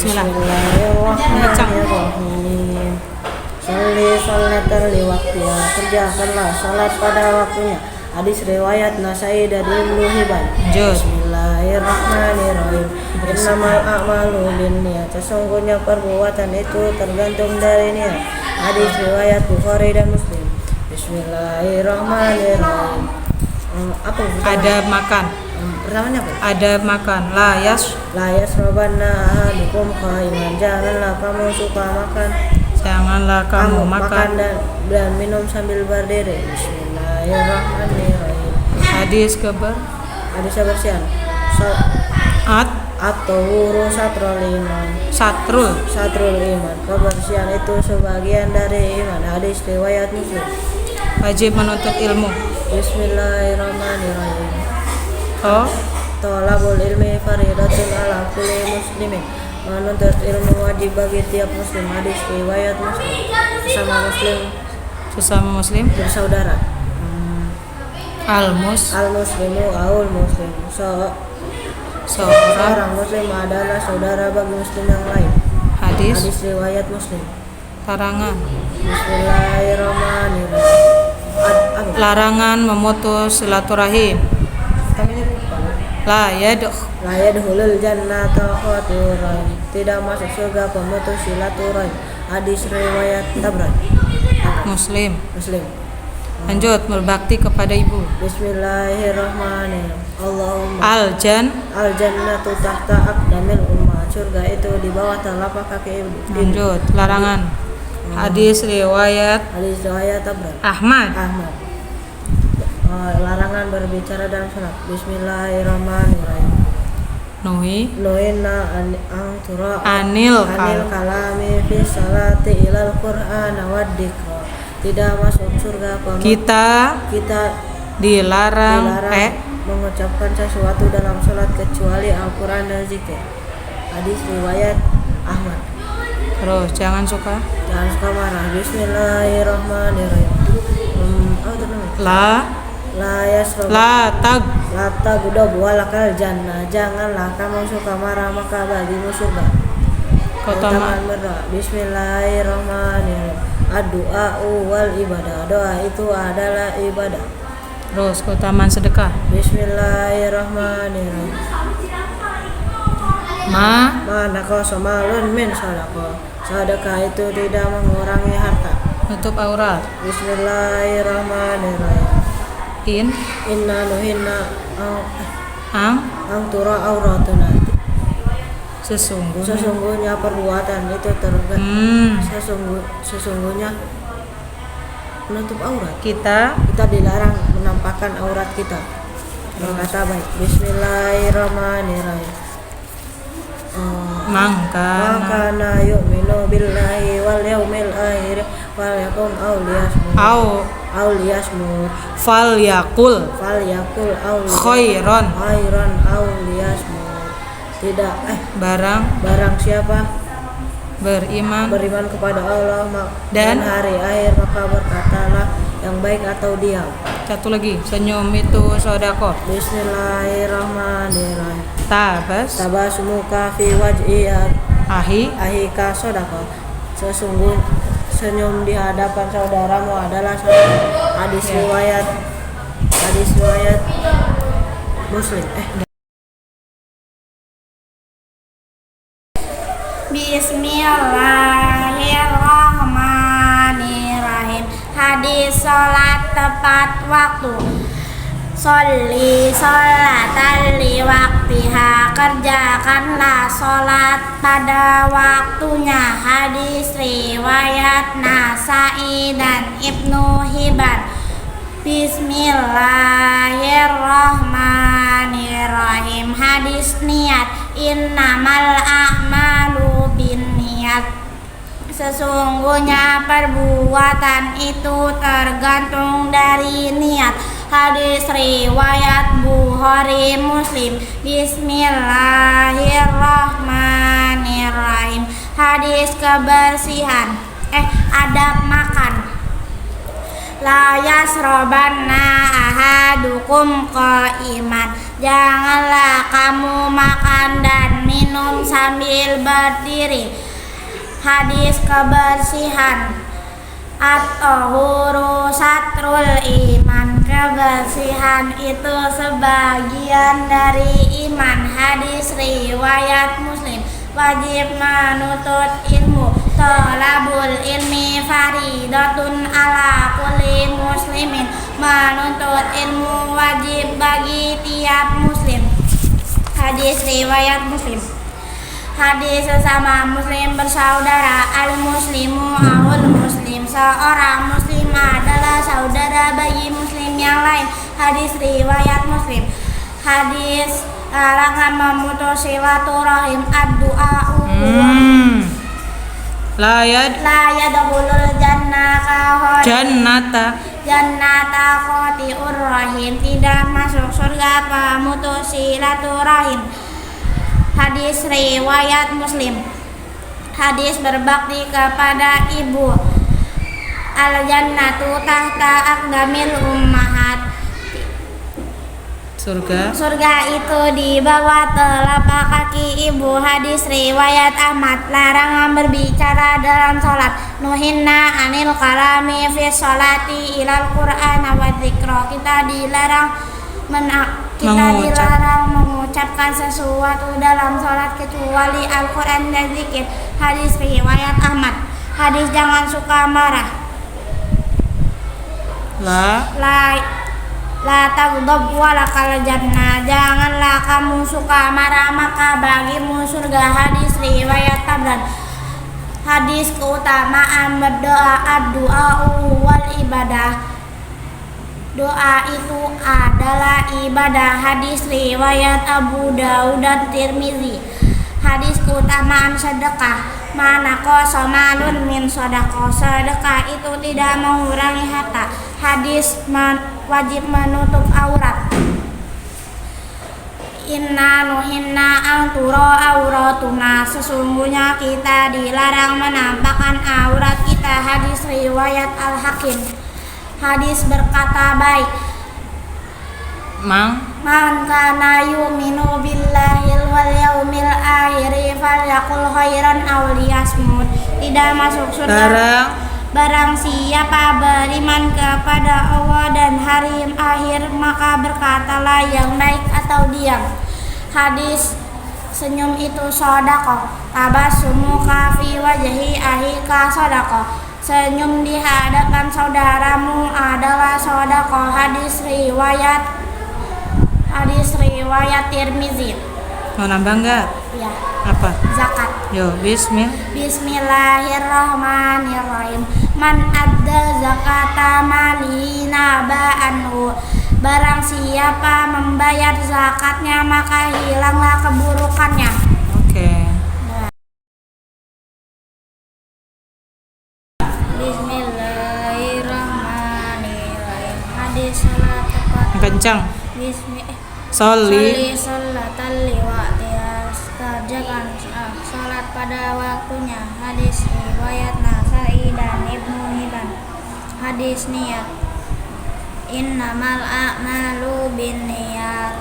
Bismillah. Bismillahirrahmanirrahim. Sholli sholatan liwaqtiha, kerjakanlah salat pada waktunya. Hadis riwayat Nasai dari Ibnu Hibban. Bismillahirrahmanirrahim. Innamal a'malu binniyat, sesungguhnya perbuatan itu tergantung dari niat. Hadis riwayat Bukhari dan Muslim. Bismillahirrahmanirrahim. Apa pertama? Ada makan. Pertamanya apa? Ada makan. La yasrobanna ahadukum qaiman, janganlah kamu suka makan. Janganlah kamu makan dan minum sambil berdiri. Bismillahirrahmanirrahim. Hadis kebersihan. At-tuhuru satrul iman. Satrul iman. Kebersihan itu sebagian dari iman. Hadis riwayat Muslim. Wajib menuntut ilmu. Bismillahirrahmanirrahim. Tolabul ilmi faridatun ala kulli muslimin. Menuntut ilmu wajib bagi tiap muslim. Hadis riwayat Muslim. Sesama muslim bersaudara. Al-muslimu aul muslim. Seorang muslim adalah saudara bagi muslim yang lain. Hadis riwayat Muslim. Larangan. Bismillahirrahmanirrahim. Larangan memutus silaturahim. La yadkhulul jannata qatirun, tidak masuk surga pemutus silaturahim. Hadis riwayat Tabrani. Muslim. Lanjut, berbakti kepada ibu. Bismillahirrahmanirrahim. Allahumma al-jannatu tahta aqdamil ummah, surga itu di bawah telapak kaki ibu. Lanjut, larangan. Hadis riwayat Tabrani. Ahmad. Larangan berbicara dalam salat. Bismillahirrahmanirrahim. Nuhina anil kalami fi salati ilal qur'an wad dzikra, tidak masuk surga kita dilarang mengucapkan sesuatu dalam salat kecuali Al-Qur'an dan zikir. Hadis riwayat Ahmad. Terus jangan suka marah. Bismillahirrahmanirrahim. La taghdab walakal jannah, janganlah kamu suka marah maka bagimu surga. Keutamaan berdoa. Bismillahirrahmanirrahim. Ad-du'a wal ibadah, doa itu adalah ibadah. Terus keutamaan sedekah. Bismillahirrahmanirrahim. Naqasa malun min sadaqah, sedekah itu tidak mengurangi harta. Nutup aurat. Bismillahirrahmanirrahim. Inna nuhinna ang tura auratuna, sesungguhnya perbuatan itu sesungguhnya menutup aurat. Kita dilarang menampakkan aurat kita. Berkata baik. Bismillahirrahmanirrahim. Mangkana yu'minu billahi wal yaumil akhir falyakum auliyasmut falyakul khairan auliyasmut. Tidak barang siapa beriman kepada Allah dan hari akhir maka berkatalah yang baik atau diam. Satu lagi, senyum itu sedekah. Bismillahirrahmanirrahim. Tabasmuka fi wajhi ahika sedekah, sesungguhnya senyum di hadapan saudaramu adalah sedekah. Hadis riwayat Muslim. Bismillahirrahmanirrahim. Hadis salat tepat waktu. Sholli sholatan liwaqtiha, kerjakanlah salat pada waktunya. Hadis riwayat Nasai dan Ibnu Hibban. Bismillahirrahmanirrahim. Hadis niat. Innamal a'malu binniyat, sesungguhnya perbuatan itu tergantung dari niat. Hadis riwayat Bukhari Muslim. Bismillahirrahmanirrahim. Hadis kebersihan. Adab makan. La yasrobanna ahadukum qaiman, Janganlah kamu makan dan minum sambil berdiri. Hadis kebersihan. At-tahuru satrul iman. Kebersihan itu sebagian dari iman. Hadis riwayat Muslim. Wajib menuntut ilmu. Thalabul ilmi faridatun ala kulli muslimin. Menuntut ilmu wajib bagi tiap muslim. Hadis riwayat Muslim. Hadis sesama muslim bersaudara. Al-muslimu ahul muslim. Seorang muslim adalah saudara bagi muslim yang lain. Hadis riwayat Muslim. Hadis larangan memutus silaturahim. Ad-du'a'u La yadkhulul jannata qati'ur rahim. Tidak masuk surga pemutus silaturahim. Hadis riwayat Muslim. Hadis berbakti kepada ibu. Al-jannatu tahta aqdamil ummahat. Surga itu di bawah telapak kaki ibu. Hadis riwayat Ahmad. Larangan berbicara dalam salat. Nuhinna anil kalami fi sholati ilal Qur'an wa dzikra. Kita dilarang mengucapkan sesuatu dalam salat kecuali Al-Qur'an dan zikir. Hadis riwayat Ahmad. Hadis jangan suka marah. La taghdab walakal jannah. Janganlah kamu suka marah maka bagimu surga. Hadis riwayat Tabran. Hadis keutamaan berdoa. Ad-du'a'u wal ibadah. Doa itu adalah ibadah. Hadis riwayat Abu Daud dan Tirmizi. Hadis keutamaan sedekah. Manaqasa malun min sedekah. Sedekah itu tidak mengurangi harta. Hadis wajib menutup aurat. Inna nuhinna angtura auratuna. Sesungguhnya kita dilarang menampakkan aurat kita. Hadis riwayat Al-Hakim. Hadis berkata baik. Man kana yu'minu billahil wal yaumil akhir falyaqul khairan aw liyasmut. Tidak masuk surga barang siapa beriman kepada Allah dan hari akhir maka berkatalah yang baik atau diam. Hadis senyum itu sedekah. Tabassumuka fi wajhi akhika sedekah. Senyum di hadapan saudaramu adalah sedekah. Hadis riwayat Tirmizi. Mau nambah enggak? Ya. Apa? Zakat. Yo, Bismillahirrahmanirrahim. Man adda zakata mali naba anhu. Barang siapa membayar zakatnya maka hilanglah keburukannya. Oke. Bismillahirrahmanirrahim. Hadis salat tepat. Kencang. Sholli sholatan liwaqtiha. Kerjakan salat pada waktunya. Hadis riwayat Nasa'i dan Ibnu Hibban. Hadis niat. Innamal a'malu binniyat.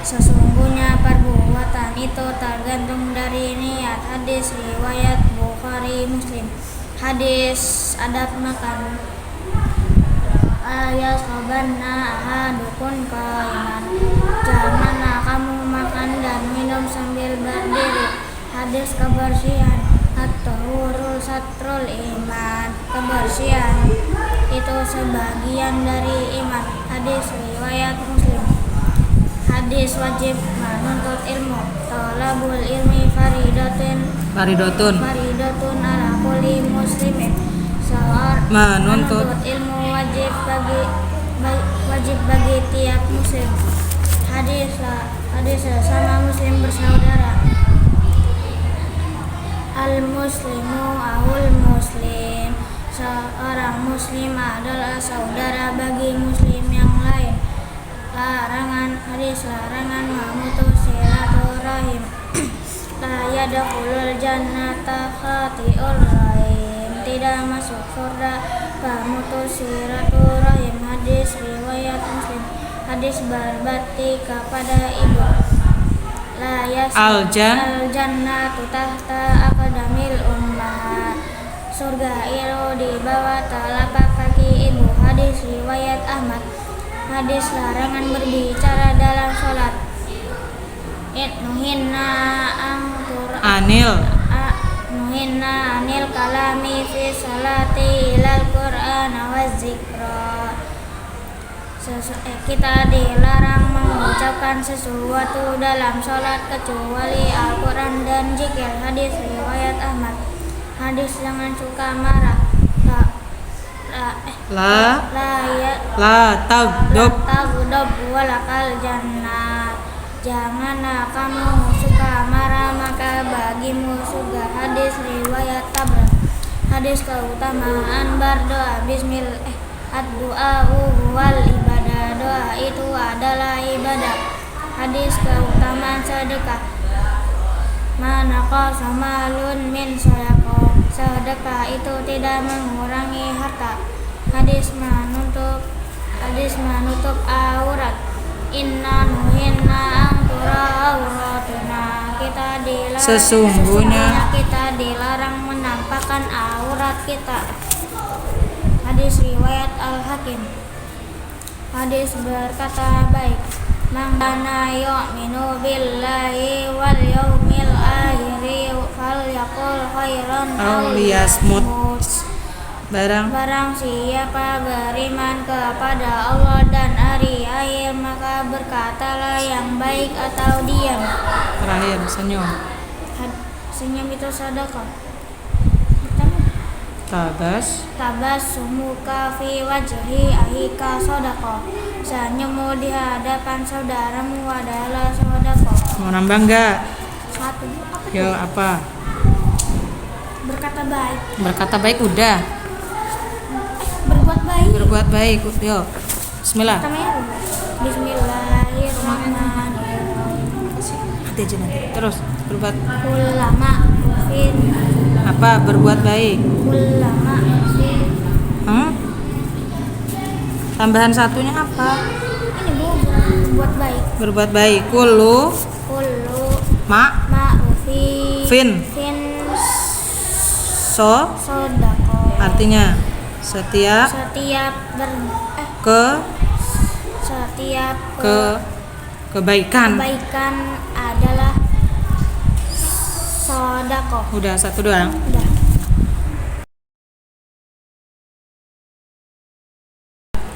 Sesungguhnya perbuatan itu tergantung dari niat. Hadis riwayat Bukhari Muslim. Hadis adab makan. Ayasobanna ahadukun qaiman. Janganlah kamu makan dan minum sambil berdiri. Hadis kebersihan. At-tahuru satrul iman. Kebersihan itu sebagian dari iman. Hadis riwayat Muslim. Hadis wajib menuntut ilmu. Thalabul ilmi faridatun ala kulli muslimin. Menuntut ilmu wajib bagi tiap muslim. Hadis sama muslim bersaudara. Al-muslimu ahul muslim. Seorang muslim adalah saudara bagi muslim yang lain. Larangan memutus silaturahim. La yadkhulul jannata qati'ur rahim. Tidak masuk surga pemutus silaturahim. Hadis riwayat Muslim. Hadis berbakti kepada ibu. Al-jannatu tahta aqdamil ummahat. Surga itu di bawah telapak kaki ibu. Hadis riwayat Ahmad. Hadis larangan berbicara dalam sholat. Nuhinna anil kalami fi salati ilal Qur'an wa zikra. Kita dilarang mengucapkan sesuatu dalam sholat kecuali Al-Quran dan zikir. Hadis riwayat Ahmad. Hadis jangan suka marah. La taghdab walakal jannah. Janganlah kamu suka marah, maka bagimu surga. Hadis riwayat Tabrani. Hadis keutamaan berdoa ad-du'a wal ibadah. Doa itu adalah ibadah. Hadis keutamaan sedekah. Manaqasa malun min shadaqah. Sedekah itu tidak mengurangi harta. Hadis menutup aurat. Inna nuhinna angtura auratuna. Sesungguhnya kita dilarang menampakkan aurat kita. Hadis riwayat Al-Hakim. Hadis berkata baik. Man kana yu'minu billahi wal yawmil akhir falyaqul khairan aw liyasmut. Barang siapa beriman kepada Allah dan hari akhir, maka berkatalah yang baik atau diam. Terakhir, senyum. Senyum itu sedekah. Tabas sumuka fi wajhi ahika sedekah. Senyummu di hadapan saudaramu adalah sedekah. Mau nambah enggak? Satu. Yo, apa? Berkata baik udah. Berbuat baik. Yo. Bismillah. Bismillahirrahmanirrahim. Hati aja nanti. Terus berbuat. Ulama fin. Apa? Berbuat baik. Ulama fin. Tambahan satunya apa? Ini Bu, berbuat baik. Berbuat baik. Kullu Fin sodako. Artinya setiap kebaikan adalah sodako. Udah satu doang. Udah.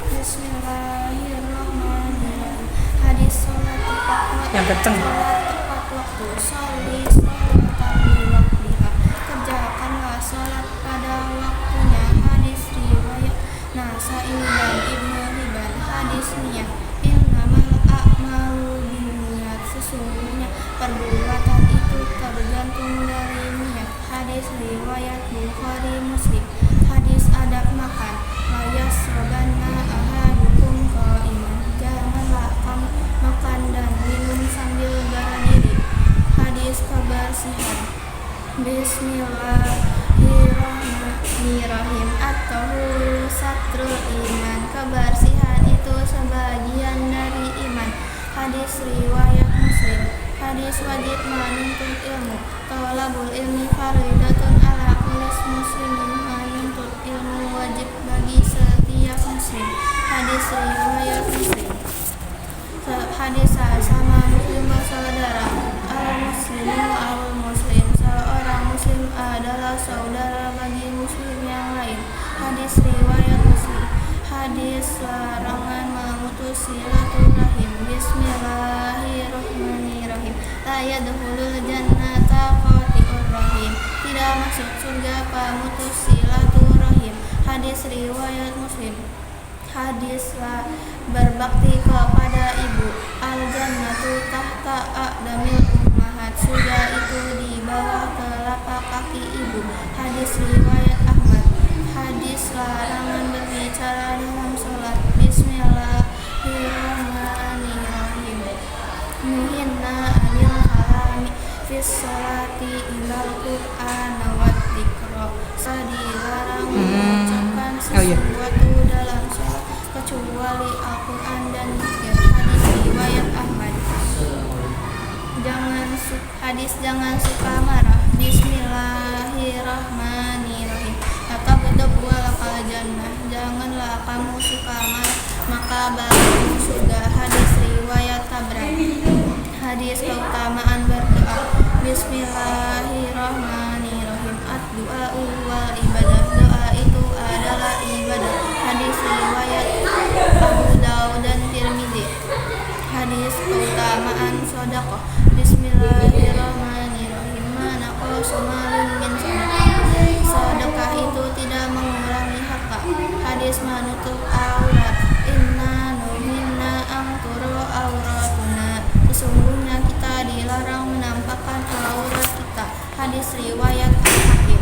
Bismillahirrahmanirrahim. Hadis sholat tepat yang kenceng. waktu. Kerjakanlah sholat pada waktunya. Hadis riwayat Nasa'i dan Ibnu Hibban. Hadisnya innamal a'malu binniyat. Sesungguhnya perbuatan itu tergantung dari niat. Hadis riwayat Bukhari Muslim. Hadis adab makan. La yasrabanna ahadukum qa'iman. Janganlah kamu makan dan minum sambil berdiri. Hadis kebersihan. Bismillahirrahmanirrahim. At-tahuru satrul iman. Kebersihan itu sebagian dari iman. Hadis riwayat Muslim. Hadis wajib menuntut ilmu. Talabul ilmi faridatun ala kulli muslimin. Menuntut ilmu wajib bagi setiap muslim. Hadis riwayat Muslim. Hadis sama muslim bersaudara. Al-muslimu al-muslim. Seorang muslim adalah saudara bagi muslim yang lain. Hadis riwayat Muslim. Hadis larangan memutus silaturahim. Bismillahirrahmanirrahim. La yadkhulul jannata qati'ur rahim. Tidak masuk surga pemutus silaturahim. Hadis riwayat Muslim. Hadis berbakti kepada ibu. Al-jannatu tahta aqdamil ummahat. Surga itu di bawah telapak kaki ibu. Hadis riwayat Ahmad. Hadis larangan berbicara dalam sholat. Bismillahirrahmanirrahim. Nuhinna anil kalami fis sholati ilal Qur'an wa dzikra. Dilarang mengucapkan sesuatu dalam sholat kecuali Al-Quran dan zikir. Hadis jangan suka marah. Bismillahirrahmanirrahim. Kata gedeb walakal jannah. Janganlah kamu suka marah, maka bagimu surga. Hadis riwayat Tabrani. Hadis keutamaan berdoa. Bismillahirrahmanirrahim. Ad-du'a'u wal ibadah. Doa itu adalah ibadah. Hadis riwayat Abu Daud dan Tirmidzi. Hadis keutamaan sedekah. Bismillahirrahmanirrahim. Mana qasamalun min sedekah. Sedekah itu tidak mengurangi harta. Hadis menutup aurat. Inna nuhinna angturu auratuna. Sesungguhnya kita dilarang menampakkan aurat kita. Hadis riwayat Al-Hakim.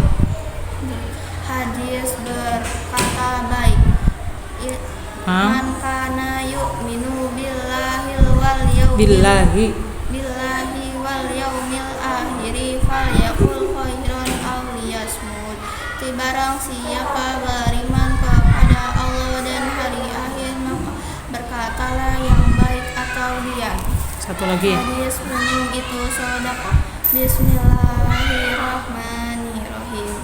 Hadis berkata baik. Man kana yu'minu billahi wal yaumil akhiri falyaqul khairan aw liyasmut. Barang siapa beriman kepada Allah dan hari akhir, maka berkatalah yang baik atau diam. Satu lagi. Hadis menyung itu sedekah. Bismillahirrahmanirrahim.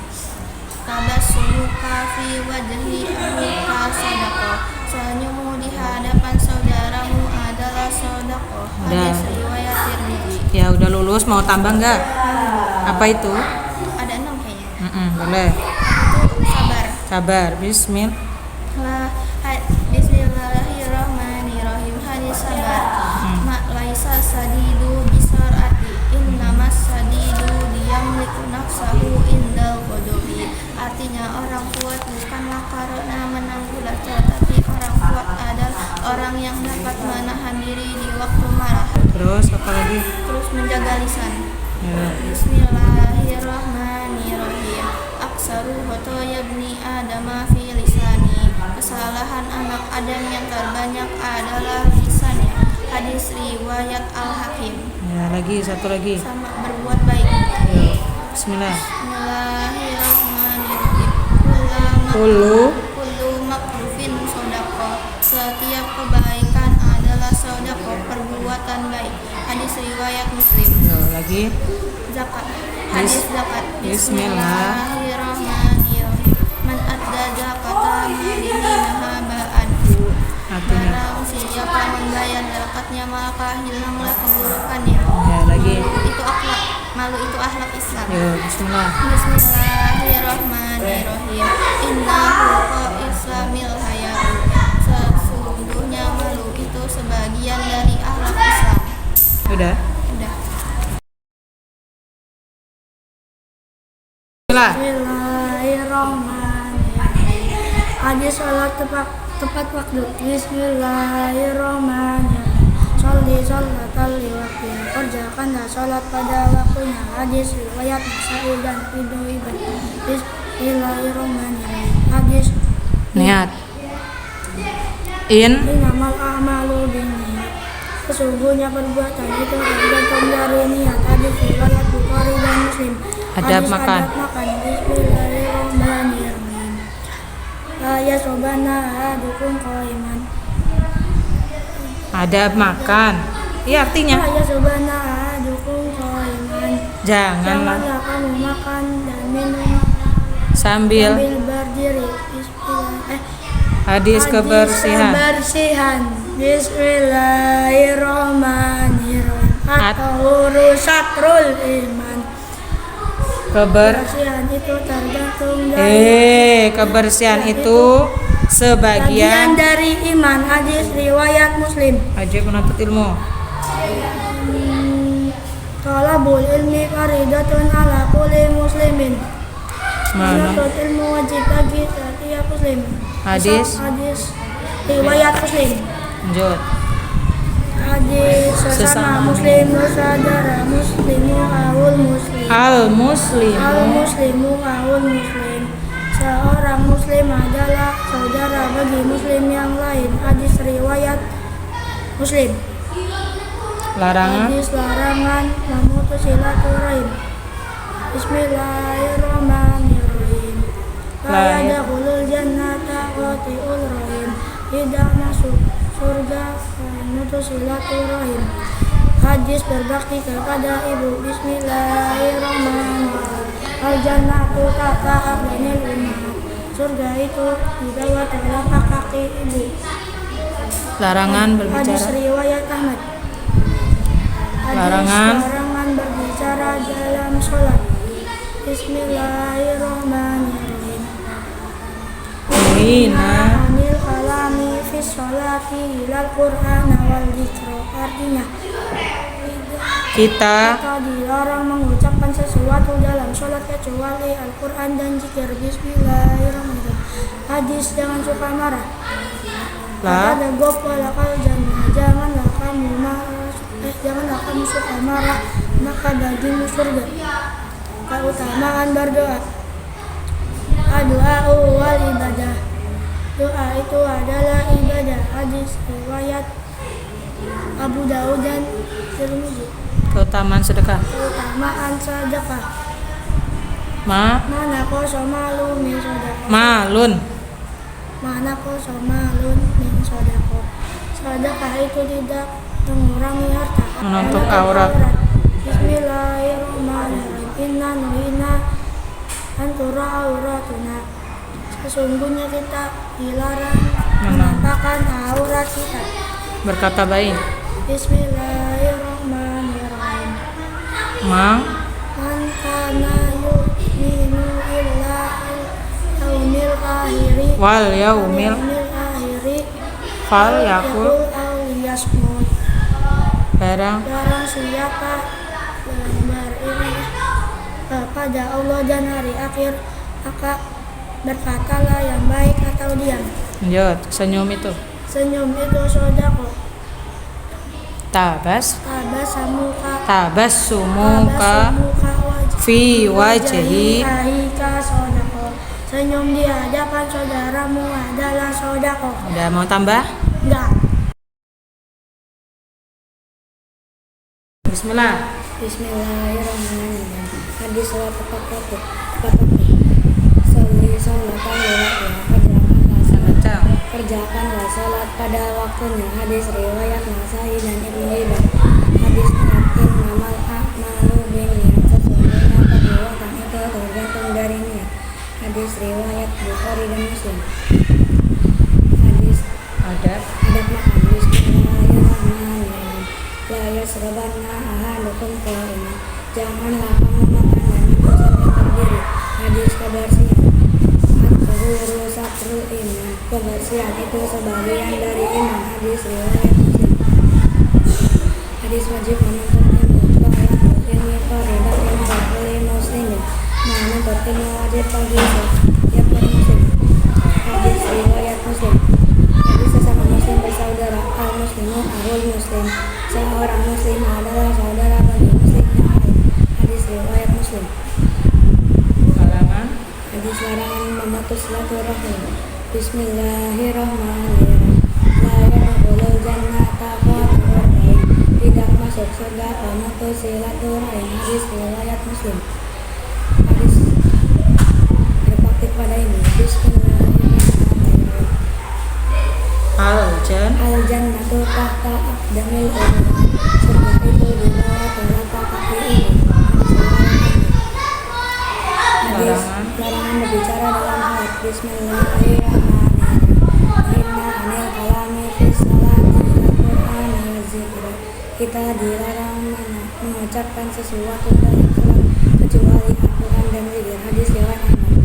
Tabassumuka fi wajhi akhika sedekah. Senyummu di hadapan saudaramu adalah sedekah. Hadis riwayat Tirmidzi. Ya udah lulus, mau tambah nggak? Apa itu? Ada 6 kayaknya. Boleh. Itu Sabar. Bismillah. Bismillahirrahmanirrahim. Hadis sabar. Laisa sadidu bisarati, innamas sadidu diyamliku nafsahu indal ghadabi. Artinya orang kuat bukanlah karena menanggulannya, tapi orang kuat adalah orang yang dapat menahan diri di waktu marah. Terus apa lagi? Terus menjaga lisan. Ya. Bismillahirrahmanirrahim. Aksaru khotoya ibni adama fi lisani. Kesalahan anak Adam yang terbanyak adalah lisannya. Hadis riwayat Al-Hakim. Ya, satu lagi. Sama berbuat baik. Ya. Bismillah. Bismillahirrahmanirrahim. Kullu makrufin sedekah. Setiap kebaikan adalah sedekah, perbuatan baik. Hadis riwayat Muslim. Ya, lagi. Zakat. Hadis zakat. Bismillahirrahmanirrahim. Man adda zakata malihi nahaba'anhu. Artinya? Barang siapa membayar zakatnya maka hilanglah keburukannya. Ya, lagi. Itu akhlak. Malu itu akhlak Islam. Ya, bismillah. Bismillahirrahmanirrahim. Innahu islamil haya'u. Sesungguhnya malu itu sebagian dari akhlak Islam. Udah. Bismillahirrahmanirrahim. Hadis salat tepat waktu. Bismillahirrahmanirrahim. Sholli sholatal liwaqti. Kerjakanlah sholat pada waktunya. Hadis riwayat Nasa'i dan Ibnu Hibban. Bismillahirrahmanirrahim. Hadis Niat. Innamal a'malu binniyat. Sesungguhnya perbuatan itu tergantung dari niat. Hadis riwayat Bukhari dan Muslim. Adab makan. Bismillahirrahmanirrahim. Ya sobana dukung qaiman. Adab makan. Iya artinya. Ya sobana dukung qaiman. Janganlah kamu makan dan minum sambil berdiri. Hadis kebersihan. Bismillahirrahmanirrahim. At-tahuru syatrul iman. Kebersihan itu tergantung dari kebersihan itu sebagian dari iman. Hadis riwayat Muslim. Aja penuntut ilmu. Talabul ilmi faridatun ala kulli muslimin. Menuntut ilmu wajib bagi setiap muslim. Hadis riwayat Muslim. Lanjut. Hadis sesama muslim saudara muslimu awul muslim. Al muslimu awul muslim. Seorang muslim adalah saudara bagi muslim yang lain. Hadis riwayat Muslim. Hadis larangan memutus silaturahim. Bismillahirrahmanirrahim. La yadkhulul jannata qati'ul rahim. Tidak masuk surga memutus silaturahim. Hadis berbakti kepada ibu. Bismillahirrahmanirrahim. Al-jannatu tahta aqdamil ummahat. Surga itu di bawah telapak kaki ibu. Larangan Hadis berbicara. riwayat Ahmad. Larangan. Larangan berbicara dalam sholat. Bismillahirrahmanirrahim. Nuhina Anil kalami fis sholati ilal Qur'an wal dzikra. Artinya kita kita dilarang mengucapkan sesuatu dalam sholat kecuali Al-Quran dan zikir. Bismillahirrahmanirrahim. Hadis jangan suka marah. lah Ada gopalakal jannah. Janganlah kamu suka marah, maka bagimu surga. Keutamaan berdoa. Doa wal ibadah. Doa itu adalah ibadah. Hadis riwayat Abu Daud dan Tirmidzi. keutamaan sedekah. Keutamaan sedekah. Malun. Mana koso malun min sodako. Sedekah itu tidak mengurangi harta. Menutup aurat. Bismillahirrahmanirrahim. Inna nuhina antura auratuna. Sesungguhnya kita dilarang menampakkan aurat kita. Berkata baik. Bismillahirrahmanirrahim. Man Man kana yu'minu billahi yaumil akhiri wal yaumil akhiri fal yakul aw liyasmut. barang Barang siapa yang beriman pada Allah dan hari akhir, maka berkatalah yang baik atau diam. lanjut. Senyum itu Senyum itu sedekah. tabas Tabas sumuka fi wajhi ahika sedekah. Senyum di hadapan saudaramu adalah sedekah. udah mau tambah. Enggak. Bismillah. Bismillahirrahmanirrahim. Hadis salat tepat waktu. Sholatan kerjakanlah salat pada waktunya. Hadis riwayat Nasai dan Ibnu Hibban. Hadis innamal a'malu binniyat. Sesungguhnya perbuatan itu tergantung dari niat. Hadis riwayat Bukhari dan Muslim. Hadis Ada makan. Bismillahirrahmanirrahim. La yasrabanna ahadukum qa'iman. Janganlah kamu makan dan minum sambil berdiri. Hadis kebersihan. At-tuhuru satrul iman. Kebersihan itu sebagian dari iman. Hadis riwayat Muslim. Hadis wajib menuntut ilmu. Talabul ilmi fardhatun 'ala kulli muslimin. Menuntut ilmu wajib bagi setiap muslim. Hadis riwayat Muslim. Hadis sesama muslim bersaudara. Al-muslimu akhul muslim. Seorang muslim adalah saudara bagi muslim yang lain. Hadis riwayat Muslim. larangan Hadis larangan memutus silaturahim. Bismillahirrahmanirrahim. La yadkhulul jannata qati'un. Tidak masuk surga pemutus silaturahim. Hadis riwayat Muslim. Hadis berbakti pada ini. Bismillahirrahmanirrahim. Al-jannatu tahta aqdamil ummahat. Surga itu di bawah telapak kaki ibu. Hadis larangan berbicara dalam sholat. Bismillahirrahmanirrahim. Inna anil kalami fis sholati ilal Qur'an wal dzikra. Kita dilarang mengucapkan sesuatu dalam sholat kecuali Al-Quran dan zikir. Hadis riwayat Ahmad.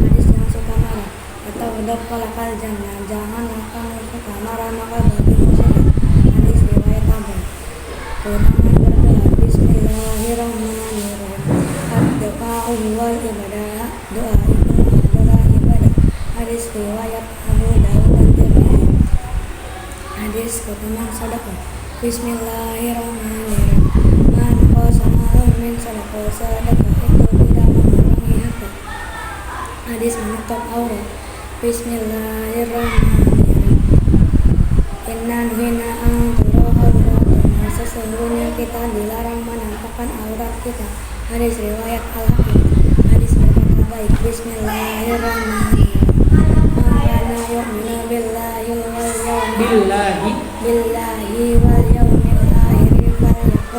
Hadis jangan suka marah atau udkhulakal jannah. Janganlah kamu suka marah maka bagimu surga. Hadis riwayat Ahmad. Keutamaan berdoa. Bismillahirrahmanirrahim. Doa wal ibadah. Doa itu adalah ibadah. Hadis riwayat Abu Daud dan Tirmidzi. Hadis keutamaan sedekah. Bismillahirrahmanirrahim. Man qasama min sedekah. Sedekah itu tidak mengurangi harta. Hadis menutup aurat. Bismillahirrahmanirrahim. Inna nuhina antura auratuna. Sesungguhnya kita dilarang menampakkan aurat kita. Hadis riwayat Al-Hakim. Hadis berkata baik. Bismillahirrahmanirrahim. Kana yu'minu billahi wal yawmil akhir falyaqul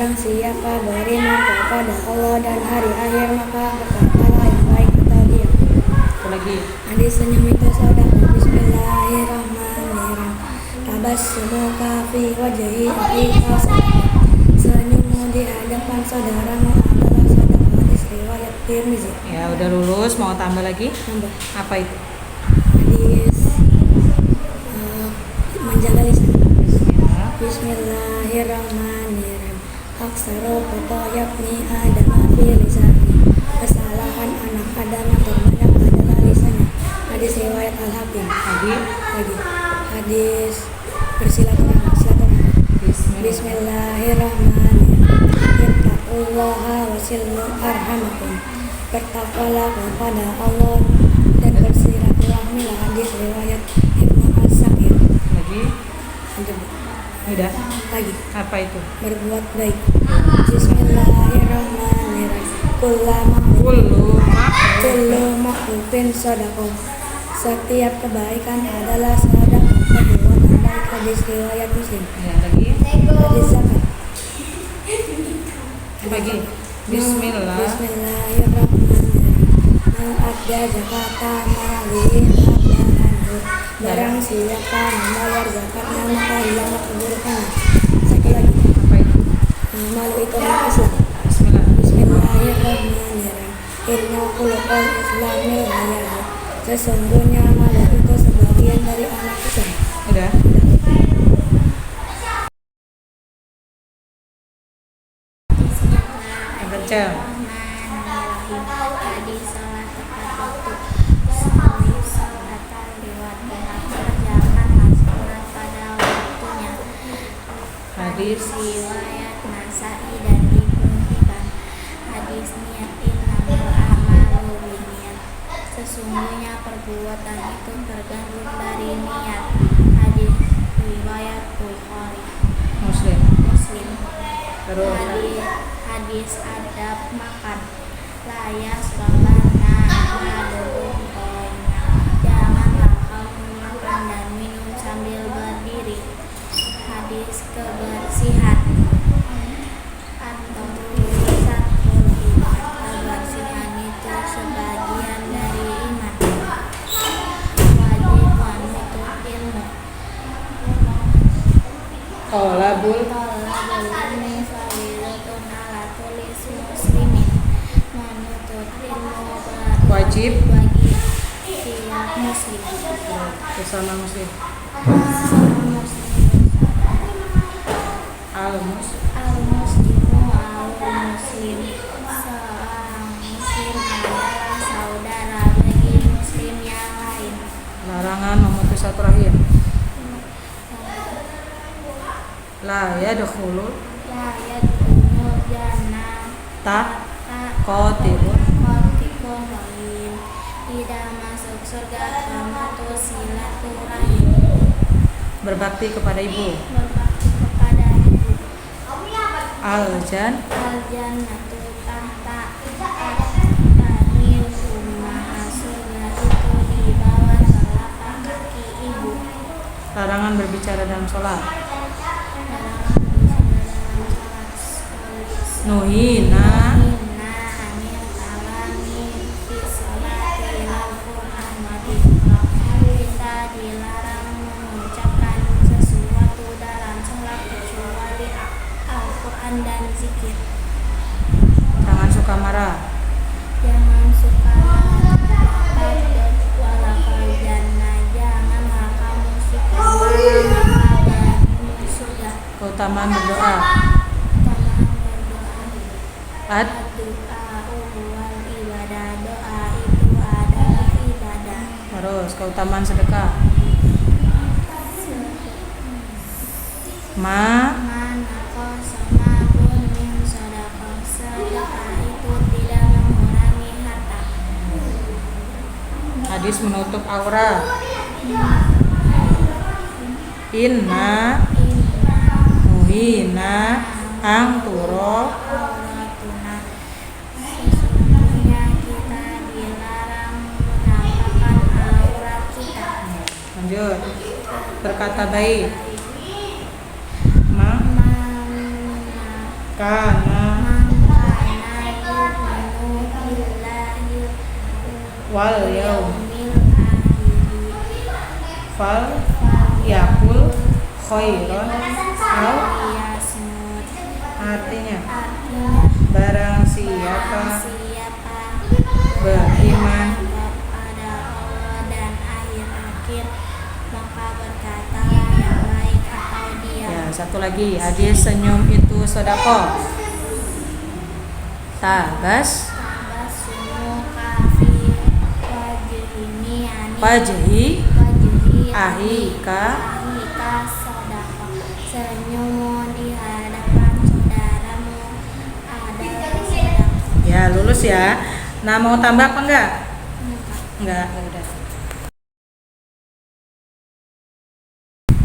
Barang siapa beriman kepada Allah dan hari akhir, maka berkatalah yang baik kata dia. Lagi. Hadis senyum itu sedekah. Bismillahirrahmanirrahim. Tabassamuka fi wajhi akhika sadaqah. Senyummu di hadapan saudaramu adalah sedekah. Hadis riwayat Tirmizi. Ya, udah lulus, mau tambah lagi? Tambah. Apa itu? Hadis menjaga lisan. Bismillah. Bismillahirrahmanirrahim. Aksaru khotoyabni Adam fi lisani. Kesalahan anak Adam yang terbanyak adalah lisannya. Hadis riwayat Al-Hakim. Lagi. Hadis silaturahmi. Bismillahirrahmanirrahim. Ittaqullaha wasillu arhamakum. Bertakwalah kepada Allah dan bersilaturahmilah. Hadis riwayat Ibnu As-Sakir. Lagi. Udah. Lagi. Apa itu? Berbuat baik. Bismillahirrahmanirrahim. Kullu Ma'rufin sadaqah. Setiap kebaikan adalah sedekah. Perbuatan baik. Hadis riwayat Muslim. Ya, lagi. Hadis zakat. Lagi. Bismillahirrahmanirrahim. Mengada zakata ma'alihin abdahanhu. Barang siapa membayar zakatnya maka hilanglah keburukannya. Satu lagi. Apa itu? Malu itu hak Islam. Bismillah. Bismillahirrahmanirrahim. Inna khuluqal islamil hayat. Sesungguhnya malu itu sebagian dari anak Islam. Udah. Yang kencang. Hadis salat tepat waktu. Salatan lewat kerjakanlah salat pada waktunya. Hadis. Riwayat Nasa'i dan Ibnu Hibban. Hadis niat innamal a'malu binniyat. Sesungguhnya perbuatan itu tergantung dari niat. Hadis riwayat Bukhari. Muslim. Terus. Hadis adab makan. La yasrabanna ahadukum qa'iman. Janganlah kamu makan dan minum sambil berdiri. Hadis kebersihan. Atau satul iman. Kebersihan itu sebagian dari iman. Wajib menuntut ilmu. Tolabul. Tolabul ilmi faridatun ala kulli muslimin. Menuntut ilmu Wajib. bagi setiap muslim. Bersama muslim. Sama muslim al-muslimu al-muslim. Seorang muslim adalah saudara bagi muslim yang lain. Larangan memutus silaturahim. La yadkhulul La yadkhulul jannah qatilun. qatikun rahim. Tidak masuk surga pemutus silaturahim. Berbakti kepada ibu. Berbakti kepada ibu. Al-jannatu tahta aqdamil ummah. Surga itu di bawah telapak kaki ibu. Larangan berbicara dalam sholat. Larangan berbicara dalam salat. Nuhina Anil kalami fi sholati al-Qur'an wa dzikra. Kita dilarang mengucapkan sesuatu dalam sholat kecuali Al-Quran dan zikir. Jangan suka marah. Jangan suka walakal jannah. Janganlah kamu suka marah, maka bagimu surga. Keutamaan berdoa. Tambahan berdoa. Ad. Doa wal ibadah. Doa itu adalah ibadah. Terus keutamaan sedekah. Mana kosama pun min sedekah. Sedekah itu tidak mengurangi harta. Hadis menutup aura. Inna nuhina angturo auratuna. Sesungguhnya kita dilarang menampakkan aurat kita. Lanjut. Berkata baik. kana man kana yu'minu billahi wal yaum yaumil akhir fal yakul khairan au liyasmut. artinya Artinya barang siapa siapa beriman kepada Allah dan akhir maka berkatalah yang baik atau diam. ya. Satu lagi, hadis senyum itu sedekah. Tabas Tabassumu kafi wajhini ani wajhi wajhi ahika ahika sedekah. Senyummu di hadapan saudaramu adalah sedekah. ya. Lulus ya. Nah, mau tambah apa enggak? Enggak, ya udah.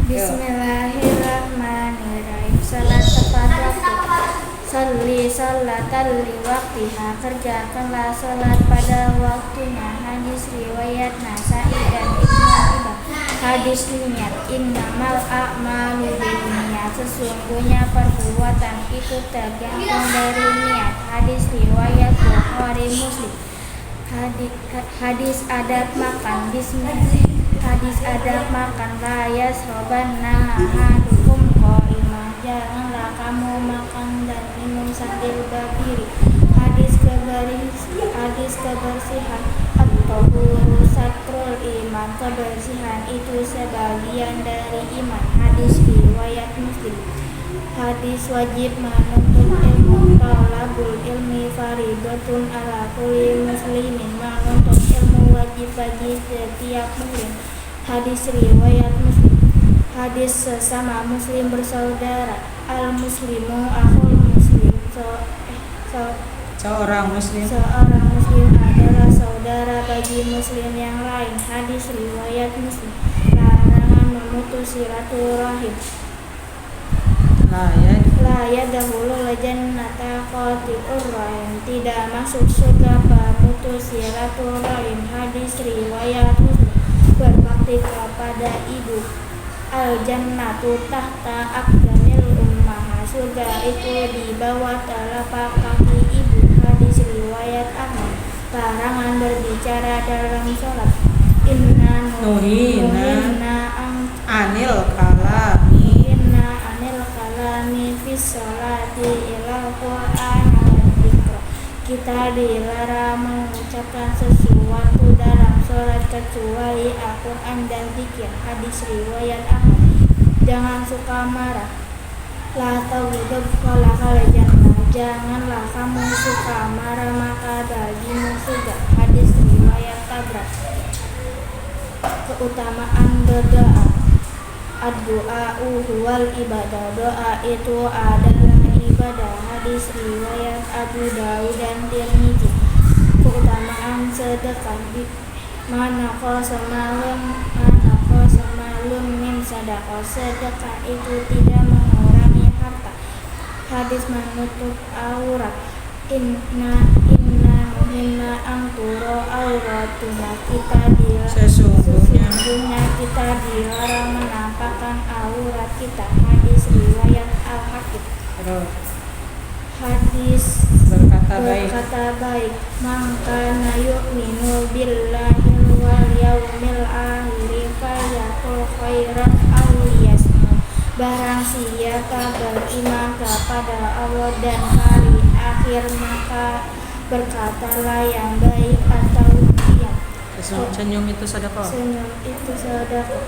Bismillahirrahmanirrahim. Salat tepat waktu. Salli salatan li waktiha. Kerjakanlah salat pada waktunya. Hadis riwayat Nasa'i dan Ibnu Hibban. Hadis niat. Innamal a'malu binniyat. Sesungguhnya perbuatan itu tergantung dari niat. Hadis riwayat Bukhari Muslim. Hadis adab makan. Hadis adab makan. La yasrobanna ahadukum qa'imah. Janganlah kamu makan dan minum sambil berdiri. Hadis kebersihan. At-tahuru satrul iman. Kebersihan itu sebagian dari iman. Hadis riwayat Muslim. Hadis wajib menuntut ilmu. Talabul ilmi faridatun ala kulli muslimin. Menuntut ilmu wajib bagi setiap muslim. Hadis riwayat Muslim. Hadis sesama muslim bersaudara. Al muslimu akhul muslim. Seorang muslim Seorang muslim adalah saudara bagi muslim yang lain. Hadis riwayat Muslim. Larangan memutus silaturahim. La yadkhulul jannata qati'ur rahim. Tidak masuk surga pemutus silaturahim. Hadis riwayat Muslim. Berbakti kepada ibu. Al jannatu tahta aqdamil ummah. Surga itu di bawah telapak kaki ibu. Hadis riwayat Ahmad. Larangan berbicara dalam sholat. Inna nuhina anil kalami anil kalami fis sholati ilal Qur'an wa dzikra. Kita dilarang mengucapkan sesuatu dalam sholat kecuali Al-Quran dan zikir. Hadis riwayat Ahmad. Jangan suka marah. La taghdab falakal jannah. Janganlah kamu suka marah maka bagimu surga. Hadis riwayat Tabrak. Keutamaan berdoa. Ad-du'a huwal ibadah. Doa itu adalah ibadah. Hadis riwayat Abu Dawud dan Tirmidzi. Keutamaan sedekah. Mana qasamalun min sedekah. Sedekah itu tidak mengurangi harta. Hadis menutup aurat. Inna angturo auratuna. Sesungguhnya kita dilarang menampakkan aurat kita. Hadis riwayat Al-Hakim. Hadis berkata baik. Mangkana yu'minu billahi wal yaumil akhir falyaqul khairan aw liyasmut. Barang siapa beriman kepada Allah dan hari akhir maka berkatalah yang baik atau diam. Senyum itu sedekah. Senyum itu sedekah.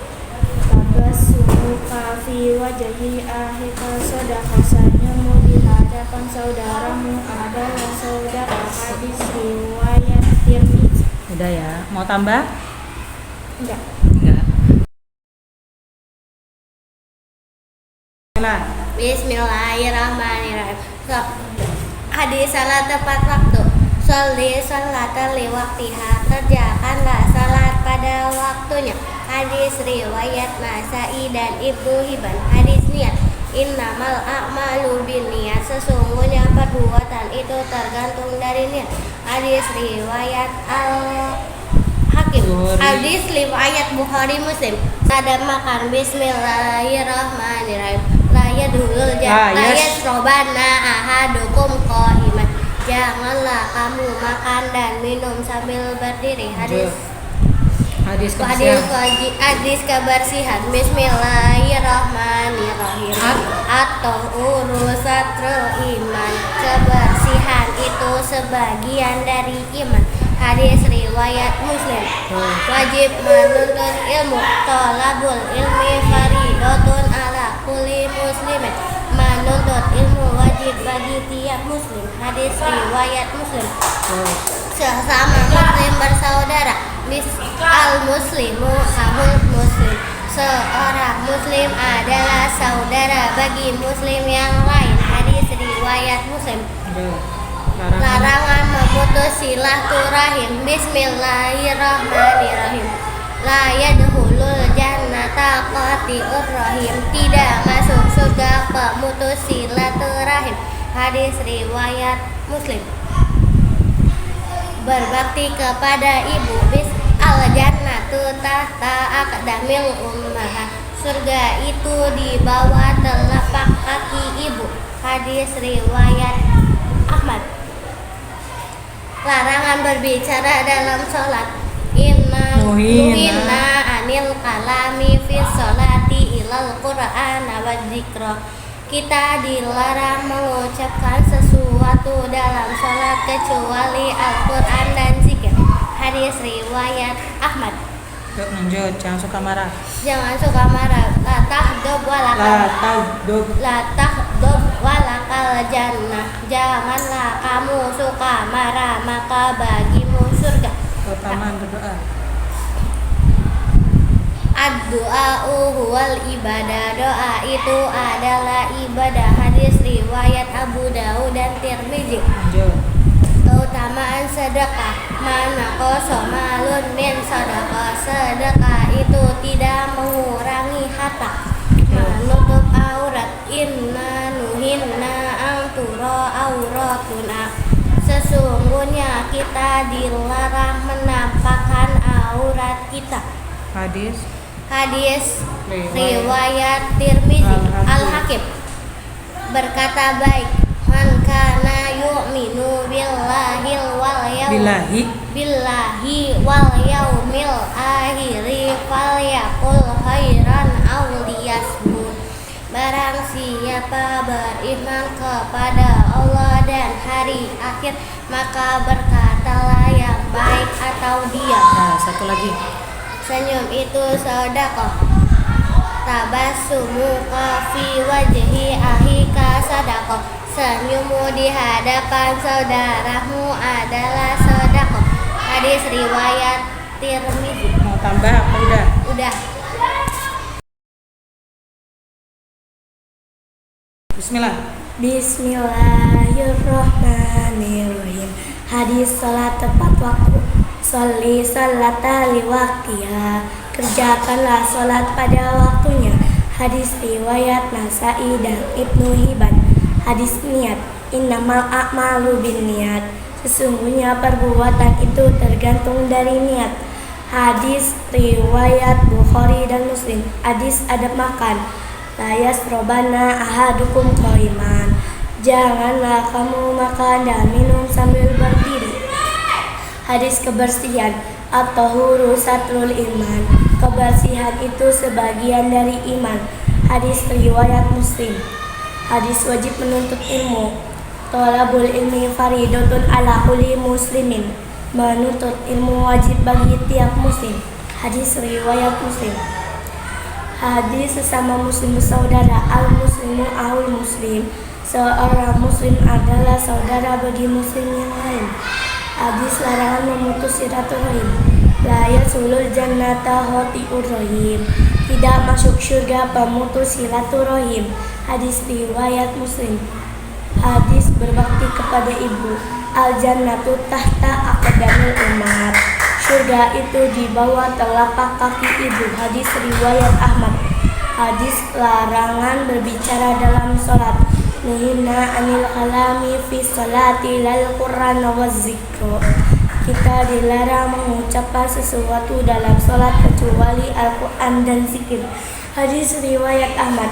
Tabassumu kafi wajhi ahika sedekah. Senyummu di hadapan saudaramu adalah sedekah. Hadis riwayat Tirmidzi. Udah ya. Mau tambah? Enggak. Enggak. Bismillahirrahmanirrahim. Hadis salat tepat waktu. Sholli sholatan li waktiha. Kerjakanlah salat pada waktunya. Hadis riwayat Nasa'i dan Ibnu Hibban. Hadis niat. Innamal a'malu binniyat. Sesungguhnya perbuatan itu tergantung dari niat. Hadis riwayat Al-Hakim. Hadis riwayat Bukhari Muslim. Ada makan. Bismillahirrahmanirrahim. La yadkhulul La jannah yas- yasrobanna ahadukum qa'iman. Janganlah kamu makan dan minum sambil berdiri. Hadis Hadis kebersihan. hadis kebersihan. Bismillahirrahmanirrahim. At-tahuru satrul iman. Kebersihan itu sebagian dari iman. Hadis riwayat Muslim. Wajib menuntut ilmu. Thalabul ilmi faridatun ala kulli muslimin. Menuntut ilmu wajib bagi tiap muslim. Hadis riwayat Muslim. Sesama muslim bersaudara. Al muslimu akhul muslim. Seorang muslim adalah saudara bagi muslim yang lain. Hadis riwayat Muslim. Larangan memutus silaturahim. Bismillahirrahmanirrahim. La yadkhulul jannata qati'ur rahim. Tidak masuk surga pemutus silaturahim. Hadis riwayat Muslim. Berbakti kepada ibu. Al jannatu tahta aqdamil ummahat. Surga itu di bawah telapak kaki ibu. Hadis riwayat Ahmad. Larangan berbicara dalam sholat. Nuhina anil kalami fi sholati ilal qur'an wa dzikra. Kita dilarang mengucapkan sesuatu dalam sholat kecuali Al-Quran dan zikir. Hadis riwayat Ahmad. Yuk lanjut, jangan suka marah. Jangan suka marah. La tahdub walakal jannah. Janganlah kamu suka marah, maka bagimu surga. Keutamaan berdoa. Ad-du'a'u huwal ibadah. Doa itu adalah ibadah. Hadis riwayat Abu Daud dan Tirmidzi. Lanjut. Keutamaan sedekah. Manaqasa malun min sedekah. Sedekah itu tidak mengurangi harta. Menutup aurat. Inna nuhinna angtura auratuna. Sesungguhnya kita dilarang menampakkan aurat kita. Hadis riwayat Tirmidzi. Al-Hakim berkata baik. Man kana yu'minu billahi wal yaumil akhiri falyaqul khairan aw liyasmut. Barang siapa beriman kepada Allah dan hari akhir, maka berkatalah yang baik atau diam. Nah, satu lagi. Senyum itu sedekah. Tabassumu fi wajhi ahika sedekah. Senyummu di hadapan saudaramu adalah sedekah. Hadis riwayat Tirmidzi. Mau tambah apa udah? Udah. Bismillah. Bismillahirrahmanirrahim. Hadis salat tepat waktu. Sholli sholata liwaqtiha. Kerjakanlah salat pada waktunya. Hadis riwayat Nasa'i dan Ibnu Hibban. Hadis niat. Innamal a'malu binniyat. Sesungguhnya perbuatan itu tergantung dari niat. Hadis riwayat Bukhari dan Muslim. Hadis adab makan. La yasrobana ahadukum qa'iman. Janganlah kamu makan dan minum sambil berdiri. Hadis kebersihan. At-tahuru satrul iman. Kebersihan itu sebagian dari iman. Hadis riwayat Muslim. Hadis wajib menuntut ilmu. Thalabul ilmi faridatun ala kulli muslimin. Menuntut ilmu wajib bagi tiap muslim. Hadis riwayat Muslim. Hadis sesama muslim bersaudara. Al-muslimu ahul muslim. Seorang muslim adalah saudara bagi muslim yang lain. Hadis larangan memutus silaturahim. La yasulul jannata qati'ur rahim. Tidak masuk surga pemutus silaturahim. Hadis riwayat Muslim. Hadis berbakti kepada ibu. Al jannatu tahta aqdamil ummahat. Surga itu di bawah telapak kaki ibu. Hadis riwayat Ahmad. Hadis larangan berbicara dalam sholat. Nuhina anil kalami fi sholati lal Qur'an wa dzikra. Kita dilarang mengucapkan sesuatu dalam sholat kecuali Al-Quran dan zikir. Hadis riwayat Ahmad.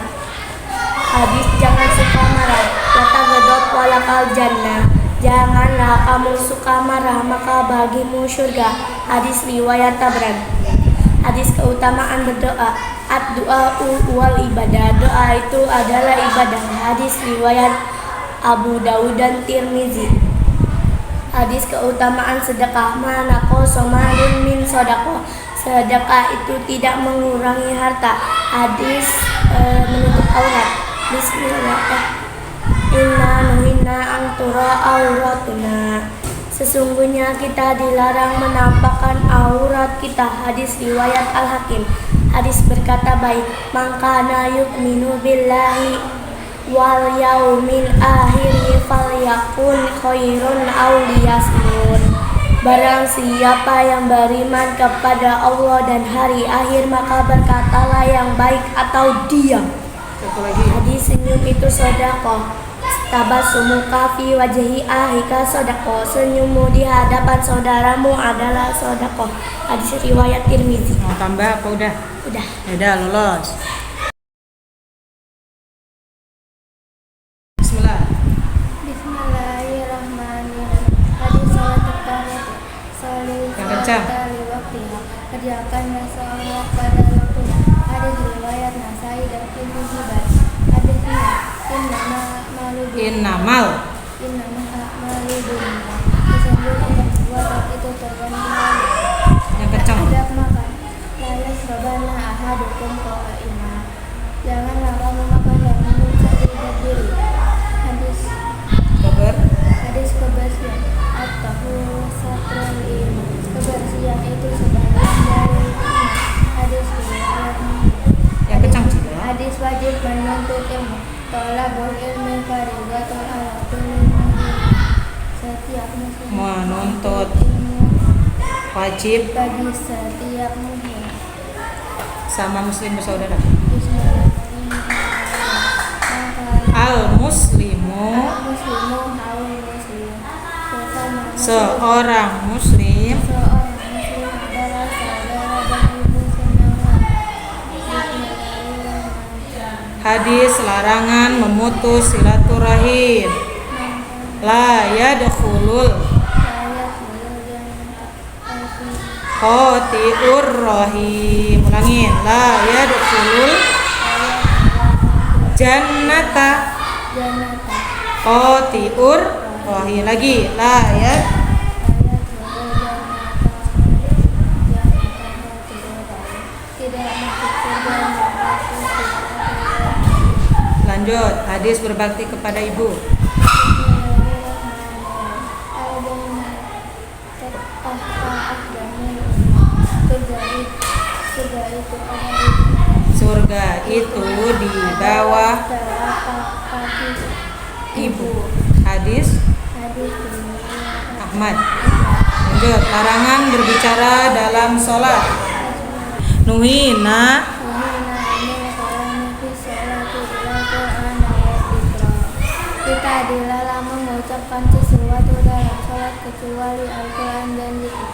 Hadis jangan suka marah. Kata gedok walakal jannah. Janganlah kamu suka marah, maka bagimu surga. Hadis riwayat Tabrani. Hadis keutamaan berdoa. Ad-du'a wal ibadah. Doa itu adalah ibadah. Hadis riwayat Abu Dawud dan Tirmizi. Hadis keutamaan sedekah. Manako somalun min sodako. Sedekah itu tidak mengurangi harta. Hadis menutup aurat. Bismillahirrahmanirrahim. Inna nuhina angtura auratuna. Sesungguhnya kita dilarang menampakkan aurat kita. Hadis riwayat Al-Hakim. Hadis berkata baik. Mangkana yu'minu billahi wal yaumil akhir falyakun khairun aw liyasmut. Barang siapa yang beriman kepada Allah dan hari akhir, maka berkatalah yang baik atau diam. Satu lagi. Hadis senyum itu sedekah. Tabassumu fi wajhi ahika sedekah. Senyummu di hadapan saudaramu adalah sedekah. Hadis riwayat Tirmizi. Mau tambah apa udah? Udah. Ya udah, lolos. Bismillah. Bismillahirrahmanirrahim. Hadis salat tarawih. Salat Yang kencang. waktunya. Kerjakanlah salat pada waktunya. Hadis riwayat Nasai dan Ibnu Hibban. Hadisnya Innamal. a'malu binniyat. Sesungguhnya perbuatan itu tergantung hari. Yang kencang. Adab makan. La yasrabana ahadukum qa'ima. Janganlah kamu makan dan minum sambil berdiri. Hadis kebersihan. At-tahuru satrul iman. Kebersihan itu sebagian dari iman. Hadis riwayat Muslim. Yang kencang juga. Hadis wajib menuntut ilmu. Thalabul ilmi fardhatun 'ala kulli muslim. Setiap muslim Menuntut ilmu wajib bagi setiap muslim. sama muslim bersaudara. Bismillahirrahmanirrahim. Al-muslimu, Muslimu haul muslim. seorang muslim Seorang muslim adalah saudara dan ibu sendiri. Bismillahirrahmanirrahim. hadis larangan memutus silaturahim. La yadkhulul qati'ur rahim. Ulangin. La yadkhulul jannata qati'ur rahim. Lagi. La yad Lanjut. Hadis berbakti kepada ibu. Surga itu di bawah ibu. Hadis Ahmad. Lanjut. Larangan berbicara dalam sholat. Nuhina Kita dilarang mengucapkan sesuatu dalam sholat kecuali Al-Quran dan zikir.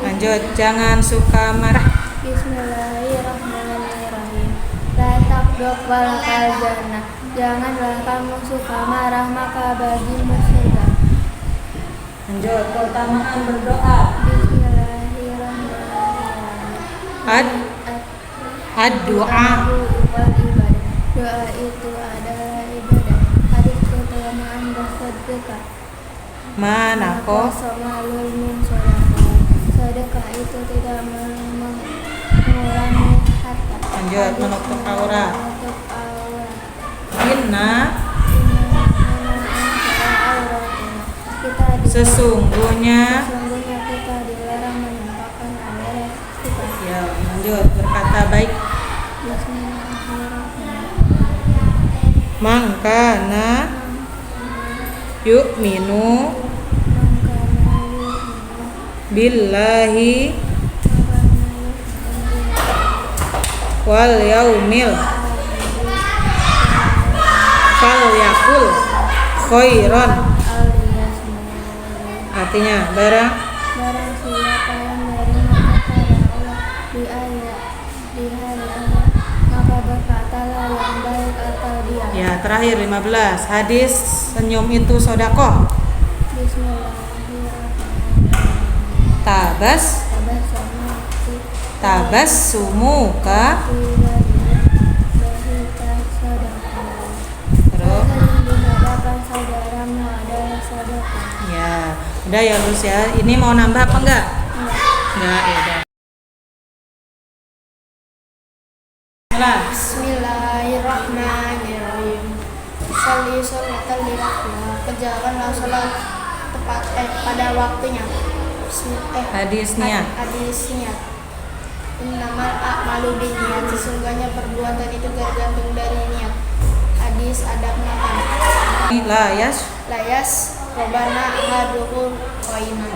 Lanjut. Jangan suka marah. Bismillahirrahmanirrahim. La taqdab walakal jannah. Janganlah kamu suka marah, maka bagimu surga. Lanjut. Keutamaan berdoa. Bismillahirrahmanirrahim. Ad-du'a. Wal ibadah. Doa itu adalah ibadah. Hadis keutamaan bersedekah. Manako Somalul min sedekah. Sedekah itu tidak mengurangi harta. Lanjut. Menutup aurat. Menutup aurat. Inna Kita sesungguhnya. kita dilarang menampakkan aurat kita. Ya, lanjut. Berkata baik. Bismillahirrahmanirrahim. Mangkana yu'minu billahi wal yaumil falyakul khairan. Artinya barang siapa yang beriman kepada Allah di hari akhir, maka berkatalah yang baik dia. Ya, terakhir 15. Hadis senyum itu sodakoh. Bismillahirrahmanirrahim. Tabas sumuka. Terus Saudaramu adalah sedekah. ya, udah ya Lus ya. Ini mau nambah apa enggak? Enggak, ya udah. Lah. Bismillahirrahmanirrahim. Sholli sholatan li waqtiha. Kerjakanlah salat tepat pada waktunya. Hadisnya. Hadisnya. Innamal a'malu binniyat. Sesungguhnya perbuatan itu tergantung dari niat. Hadis adab makan. Layas robana ahadukum qaiman.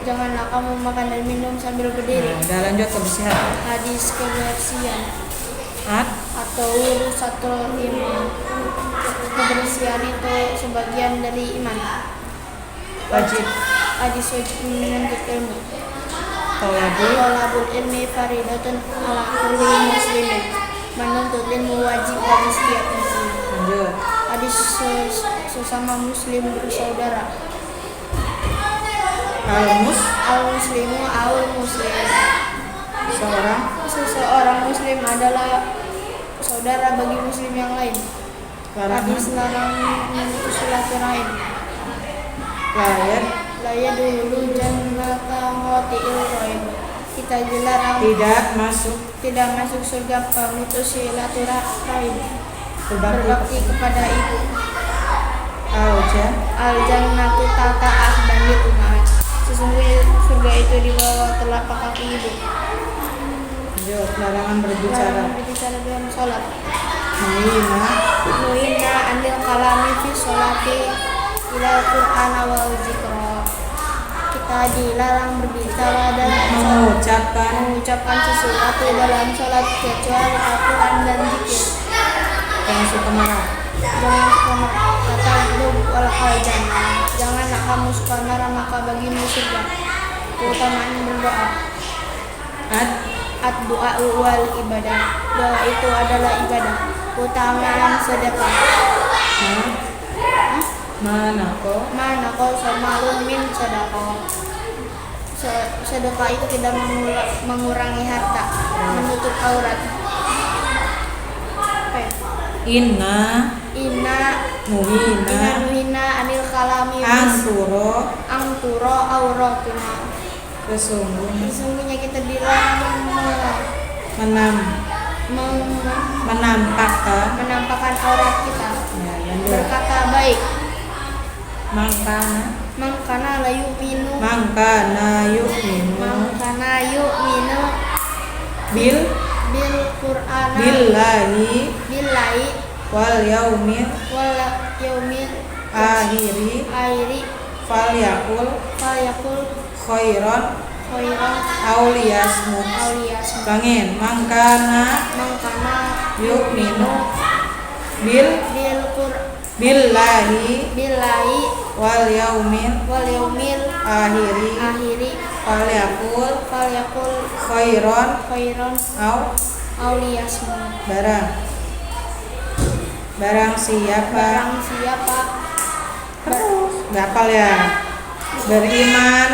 Janganlah kamu makan dan minum sambil berdiri. Udah lanjut kebersihan. Hadis kebersihan atau urusatul iman. Kebersihan itu sebagian dari iman. Wajib. Hadis wajib menuntut ilmu. Tolabul ilmi faridatun ala kulli muslimin. Menuntut ilmu wajib bagi setiap muslim. Lanjut. Hadis sesama muslim bersaudara. Al-muslimu al-muslim. Seseorang muslim adalah saudara bagi muslim yang lain. Hadis larang memutus silaturahim. Laya dulu jannata qati'il rahim. Kita dilarang tidak masuk surga pemutus silaturahim. Berbakti kepada ibu. Al-jannatu tahta aqdamil ummahat. Sesungguhnya surga itu di bawah telapak kaki ibu. Larangan berbicara dalam sholat. Nuhina anil kalami fi sholati ila Qur'an wal zikra. Kita dilarang berbicara dan mengucapkan sesuatu dalam sholat kecuali Al-Quran dan zikir. Jangan suka marah. Kata Ibnu al-Hajan. Janganlah kamu suka marah, maka bagimu surga. Keutamaan berdoa. Ad-du'a wal ibadah. Doa itu adalah ibadah. Keutamaan sedekah. Mana kau samalun min sedekah. Sedekah itu tidak mengurangi harta, menutup aurat. Inna nuhina anil kalami angturo auratina. Sesungguhnya kita dilarang menampakkan aurat kita. Berkata baik. Mangkana yu'minu bil Qur'ana billahi wal yaumil akhiri falyakul khairan auliyasmut. Bangin. Mangkana yu'minu billahi wal yaumil akhiri falyakul khairan auliyasmut. Barang siapa terus hafal ya. Beriman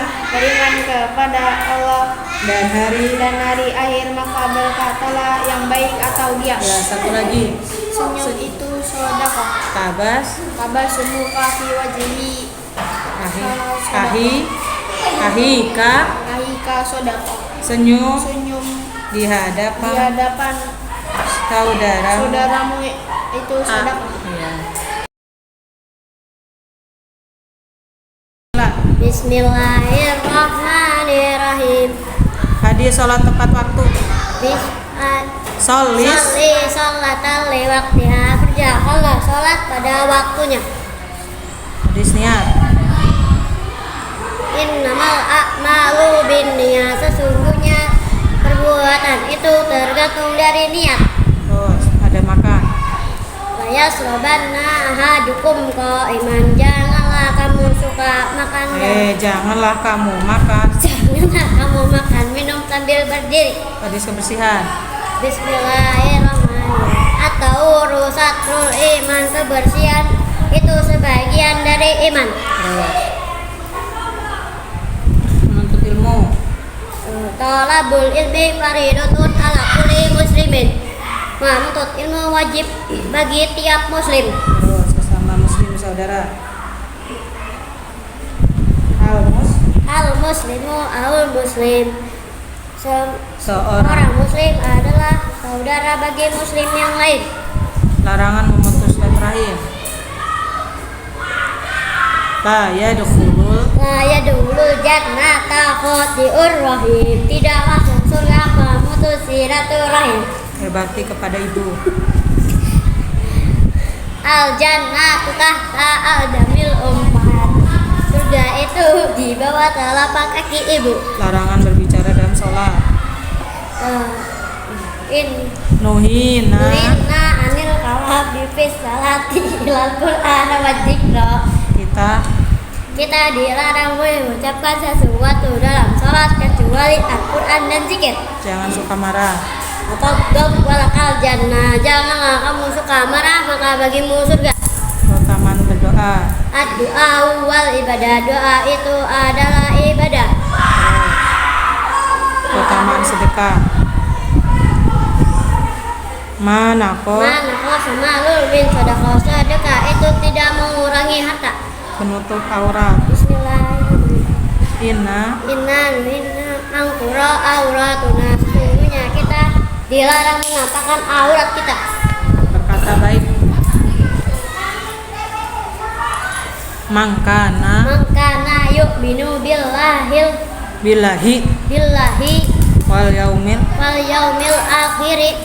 kepada Allah dan hari akhir, maka berkatalah yang baik atau diam. Ya, satu lagi. Senyum itu sedekah. Tabas sumuka fi wajhi. Ahika sedekah. Senyum di hadapan saudaramu itu sedekah. Iya. Bismillahirrahmanirrahim. Hadis sholat tepat waktu. Sholli sholatan li waqtiha. Kerjakanlah sholat pada waktunya. Hadis niat. Innamal a'malu binniyat. Sesungguhnya perbuatan itu tergantung dari niat. Terus ada makan. Layasrobanna ahadukum qaiman. Janganlah kamu makan. Janganlah kamu makan minum sambil berdiri. Hadis kebersihan. Bismillahirrahmanirrahim. at-tahuru satrul iman, kebersihan itu sebagian dari iman. Menuntut ilmu. Talabul ilmi faridatun ala kulli muslimin. Menuntut ilmu wajib bagi tiap muslim. Terus sesama muslim saudara. Al muslimu al muslim. Seorang. Orang muslim adalah saudara bagi muslim yang lain. Larangan memutus silaturahim. La yadkhulul jannata qati'ur rahim. Tidak masuk surga pemutus silaturahim. Berbakti kepada ibu. Al jannatu tahta aqdamil ummahat. Surga itu di bawah telapak kaki ibu. Larangan berbicara dalam sholat. Nuhina anil kalami fi salati ilal Qur'an wa dzikra. Kita dilarang mengucapkan sesuatu dalam sholat kecuali Al-Quran dan zikir. Jangan suka marah. Atau walakal jannah, janganlah kamu suka marah maka bagimu surga. Keutamaan berdoa. Doa wal ibadah, doa itu adalah ibadah. Keutamaan sedekah. Manako semalul min sedekah, sedekah itu tidak mengurangi harta. Penutup aurat. Bismillahirrahmanirrahim. Inna angkura auratuna, sesungguhnya kita dilarang mengatakan aurat kita. Berkata baik. Mangkana yu'minu billahi wal yaumil akhiri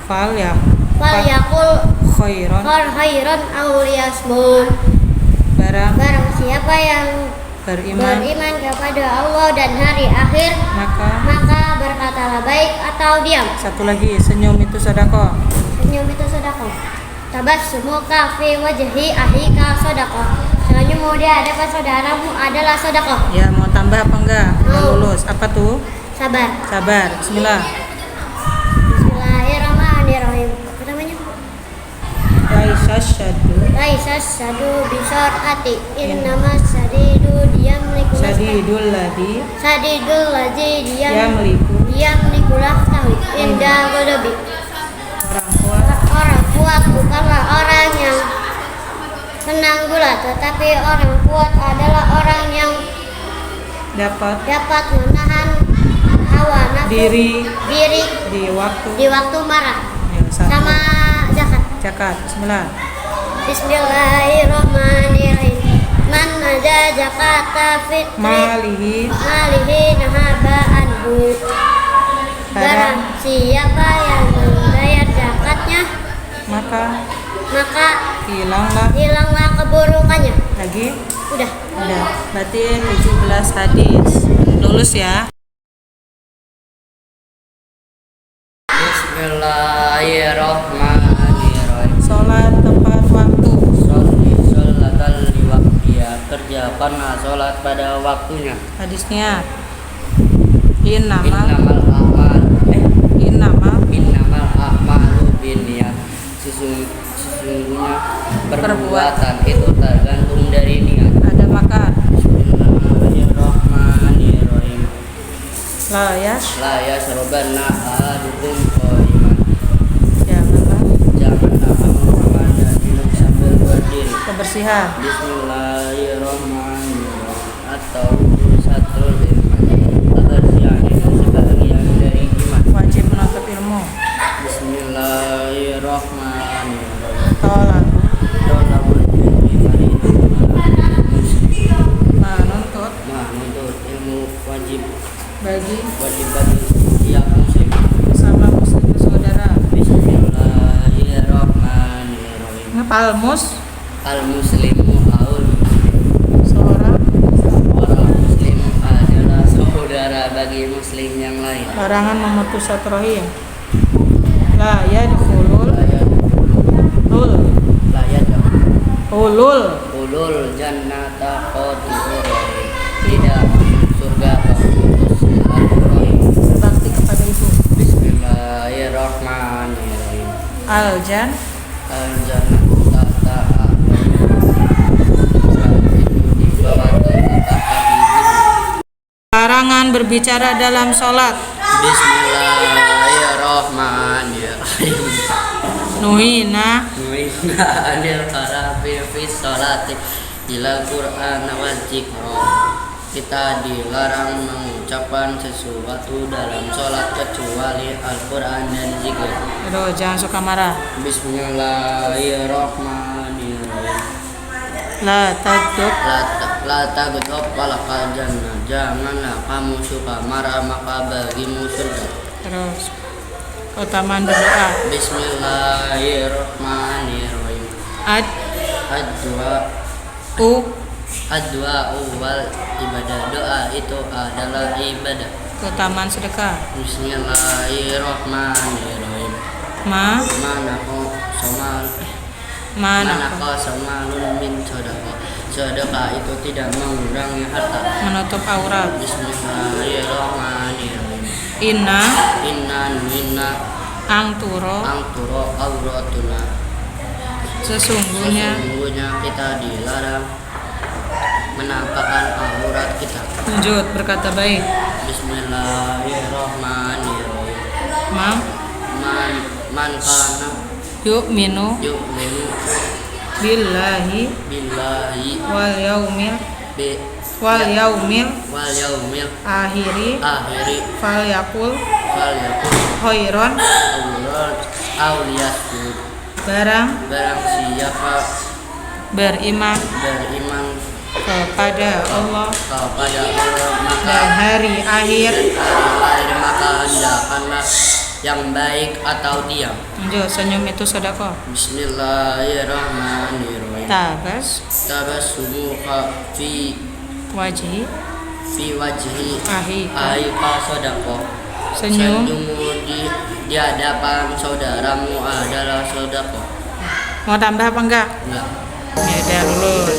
falyakul khairan aw liyasmut. Barang siapa yang beriman kepada Allah dan hari akhir, maka berkatalah baik atau diam. Satu lagi, senyum itu sedekah. Tabassumuka fi wajhi ahika sedekah. Senyummu di hadapan saudaramu adalah sedekah. Ya, mau tambah apa enggak? Udah lulus. Apa tuh? Sabar. Bismillah. Bismillahirrahmanirrahim. Apa namanya? Laisas sadu bisorati innamas sadidu sadidul ladzi yamliku nafsahu inda ghadabi. Orang kuat bukanlah orang yang senang gulat, tetapi orang kuat adalah orang yang dapat menahan hawa nafsu diri di waktu marah. Ya, sama zakat. Bismillahirrahmanirrahim. Man ada zakata fitri malihi nahaba anhu. Barang siapa yang membayar zakatnya, maka hilanglah keburukannya. Lagi? Udah. Berarti 17 hadis. Lulus ya. Bismillahirrahmanirrahim. Sholat tepat waktu. Sholatal liwaqtiha, kerjakanlah sholat pada waktunya. Hadisnya innamal a'malu binniyat. Sesungguhnya perbuatan itu tergantung dari niat. Ada makan. Bismillahirrahmanirrahim. La yashrabanna ahadukum qa'iman. Janganlah kamu minum sambil berdiri. Kebersihan. Bismillahirrahmanirrahim. Atau satrul iman, kebersihan itu sebagian dari iman. Wajib menuntut ilmu. Bismillahirrahmanirrahim. Tolabul ilmi faridatun ala muslim. Menuntut ilmu wajib bagi tiap muslim. Sama muslim saudara. Bismillahirrahmanirrahim. Al muslimu seorang muslim adalah saudara bagi muslim yang lain. Larangan memutus silaturahim. La yadkhulul jannata qati'ur rahim. Tidak masuk surga pemutus silaturahim. Berbakti kepada ibu. Bismillahirrahmanirrahim. Aljan Al-jannatu tahta di bawah telapak kaki. larangan berbicara dalam sholat. Bismillahirrahmanirrahim. Nuhina Nuhina anil karafi fi sholati ila Qur'an wa dzikra. Kita dilarang mengucapkan sesuatu dalam sholat kecuali Al-Quran dan zikir. Aduh, jangan suka marah. Bismillahirrahmanirrahim. La taduk La taghdab walakal jannah. Janganlah kamu suka marah, maka bagimu surga. terus. Keutamaan berdoa. Bismillahirrahmanirrahim. Ad-du'a wal ibadah. Doa itu adalah ibadah. Keutamaan sedekah. Bismillahirrahmanirrahim. Manako somalun min sedekah. Sedekah itu tidak mengurangi harta. Menutup aurat. Bismillahirrahmanirrahim. Inna angturo auratuna. sesungguhnya kita dilarang menampakkan aurat kita. lanjut berkata baik. Bismillahirrahmanirrahim. Man kana Yu'minu billahi wal yaumil akhiri falyakul khairon awliyasud. barang siapa beriman kepada Allah maka dan hari akhir maka hendakkanlah yang baik atau diam. lanjut. Senyum itu sedekah. Bismillahirrahmanirrahim. Tabassumuka fi wajhi ahika sedekah. Senyummu di hadapan saudaramu adalah sedekah. Mau tambah apa enggak? Enggak. Ya udah lulus.